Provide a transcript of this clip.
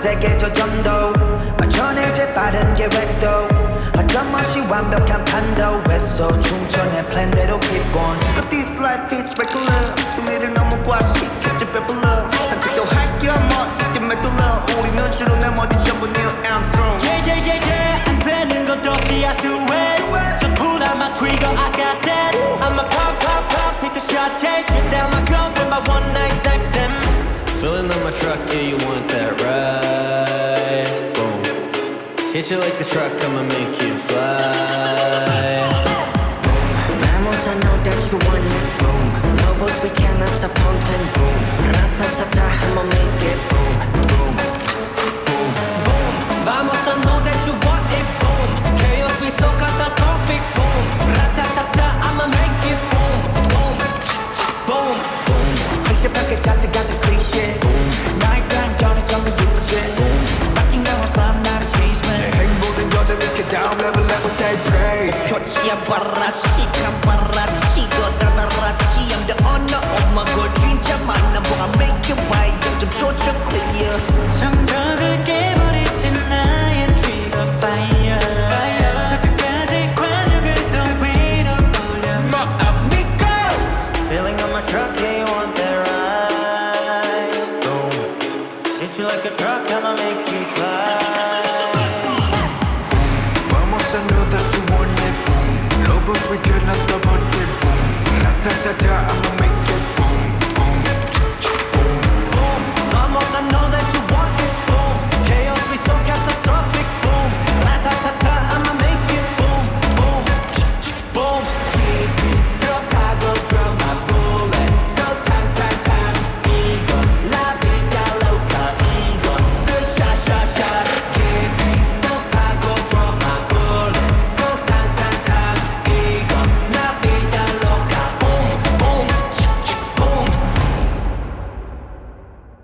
세계 저점도 맞춰내지 빠른 계획도 허점없이 완벽한 판도에서 충전해 플랜대로 keep going Look at this life is regular 승리를 너무 과식했지 배불러 산책도 할겸 이쯤에 뚫려 우리는 주로 나머지 전부 Neil Armstrong Yeah yeah yeah yeah 안 되는 것 없이 I do it Just pull out my trigger I got that I'ma pop pop pop take a shot take shit down my girlfriend my one night stack them Filling up my truck, yeah, you want that ride? Boom. Hit you like a truck, I'ma make you fly. Vamos, I know that you want it, boom Lobos, we cannot stop haunting, boom Ra-ta-ta-ta, I'ma make it, boom Boom, boom Boom Vamos I know that you want it boom Chaos be so catastrophic boom Ra-ta-ta-ta I'ma make it boom Boom Boom 클리셰 밖에 자체가 더 클리셰 나에 대한 견해 전부 유죄 바뀐 건 없어 I'm not a change man 내 행복은 여전히 이렇게 down level level they pray 표치야 봐라 시간 봐라 치고 다다라치 I'm the owner of my goal 진짜 만남 보가 make it right 좀 조져 clear 정적을 깨버리지 나의 trigger fire 저 끝까지 관역을 더 위로 올려 My amigo Feeling on my truck yeah you want that ride Boom Hit you like a truck I'ma make you fly Vamos, I know that you want it, boom Lobos, we cannot stop on it, boom Ra-ta-ta-ta,